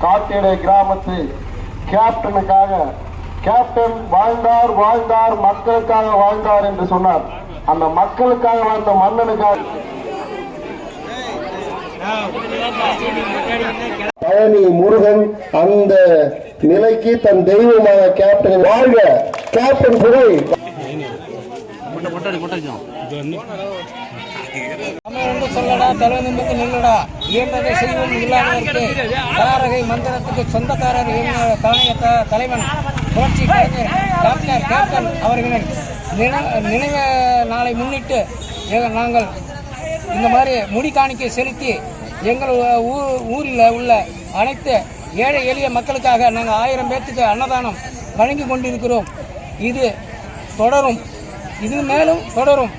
காட்டேடை கிராமத்து கேப்டனுக்காக கேப்டன் வாழ்ந்தார் வாழ்ந்தார் மக்களுக்காக வாழ்ந்தார் என்று சொன்னார். அந்த மக்களுக்காக வாழ்ந்த மன்னனுக்காக பழனி முருகன் அந்த நிலைக்கு தன் தெய்வமான கேப்டன் வாழ்க கேப்டன் புகழ். சொல்லடா தலைவனுக்கு நில்லடா இயன்றதை செய்வோம் இல்லாதவருக்கு தாரகை மந்திரத்துக்கு சொந்தக்காரர் தலைவன் புரட்சி கலைஞர் கேப்டன் அவர்களின் நினைவு நாளை முன்னிட்டு நாங்கள் இந்த மாதிரி முடிக்காணிக்கை செலுத்தி எங்கள் ஊரில் உள்ள அனைத்து ஏழை எளிய மக்களுக்காக நாங்கள் 1000 பேர்த்துக்கு அன்னதானம் வழங்கி கொண்டிருக்கிறோம். இது தொடரும், இது மேலும் தொடரும்.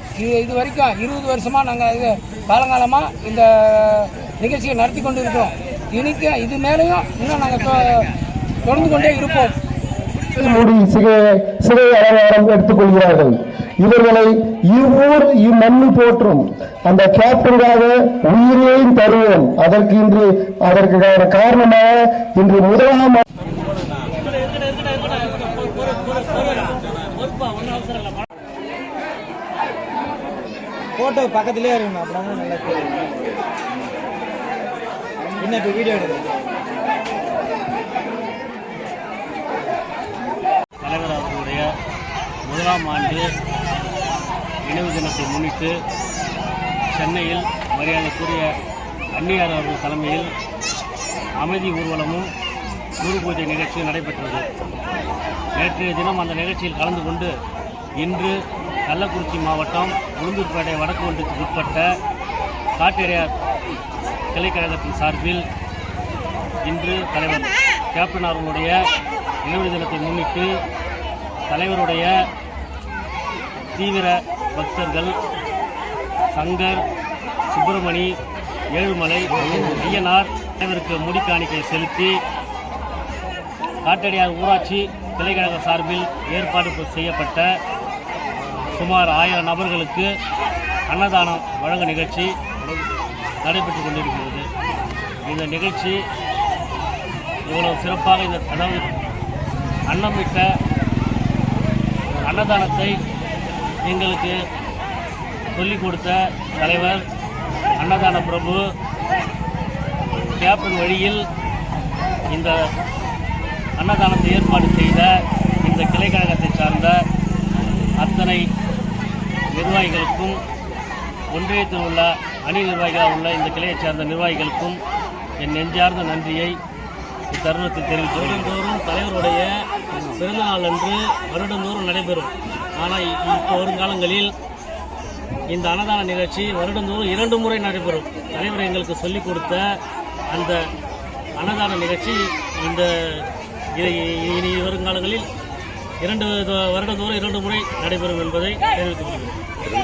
இது வரைக்கும் 20 வருஷமாக நாங்கள் இது காலங்காலமாக இந்த நிகழ்ச்சியை நடத்தி கொண்டு இருக்கிறோம். இது மேலேயும் இன்னும் நாங்கள் தொடர்ந்து கொண்டே இருப்போம். சிறை அலங்காரம் எடுத்துக்கொள்கிறார்கள். இவர்களை இவ்வூர் இம்மண்ணு போற்றும். அந்த கேப்டனுக்காக உயிரையும் தருவோம். அதற்கு காரணமாக இன்று முதலாம் போட்டோ பக்கத்திலே இருக்கணும். அப்படின்னா நல்லா என்ன இப்போ வீடியோ எடுக்கணும். தலைவர் அவர்களுடைய 1ஆம் ஆண்டு நினைவு தினத்தை முன்னிட்டு சென்னையில் மரியாதைக்குரிய அன்னியார் அவர்கள் தலைமையில் அமைதி ஊர்வலமும் குரு பூஜை நிகழ்ச்சியும் நடைபெற்றது. நேற்றைய தினம் அந்த நிகழ்ச்சியில் கலந்து கொண்டு இன்று கள்ளக்குறிச்சி மாவட்டம் உளுந்தூர்பேட்டை வடக்கு ஒன்றியத்துக்கு உட்பட்ட காட்டேடையார் கிளைக்கழகத்தின் சார்பில் இன்று தலைவர் கேப்டன் அவர்களுடைய நினைவு தினத்தை முன்னிட்டு தலைவருடைய தீவிர பக்தர்கள் சங்கர், சுப்பிரமணி, ஏழுமலை, ஐயனார் தலைவருக்கு முடிக்காணிக்கை செலுத்தி காட்டேடையார் ஊராட்சி கிளைக்கழக சார்பில் ஏற்பாடு செய்யப்பட்ட சுமார் 1000 நபர்களுக்கு அன்னதானம் வழங்க நிகழ்ச்சி நடைபெற்று கொண்டிருக்கிறது. இந்த நிகழ்ச்சி இவ்வளவு சிறப்பாக அதாவது அன்னமிட்ட அன்னதானத்தை எங்களுக்கு சொல்லிக் கொடுத்த தலைவர் அன்னதான பிரபு கேப்டன் வழியில் இந்த அன்னதானத்தை ஏற்பாடு செய்த இந்த கிளைக்கழகத்தை சார்ந்த அத்தனை நிர்வாகிகளுக்கும் ஒன்றியத்தில் உள்ள அணி நிர்வாகிகளாக உள்ள இந்த கிளையைச் சார்ந்த நிர்வாகிகளுக்கும் என் நெஞ்சார்ந்த நன்றியை இத்தருணத்தில் தெரிவித்து வருடந்தோறும் தலைவருடைய பிறந்தநாள் அன்று வருடந்தோறும் நடைபெறும். ஆனால் இப்போ வருங்காலங்களில் இந்த அன்னதான நிகழ்ச்சி வருடந்தோறும் 2 முறை நடைபெறும். தலைவர் எங்களுக்கு சொல்லிக் கொடுத்த அந்த அன்னதான நிகழ்ச்சி இனி வருங்காலங்களில் வருடந்தோறும் 2 முறை நடைபெறும் என்பதை தெரிவித்துக் கொள்கிறேன்.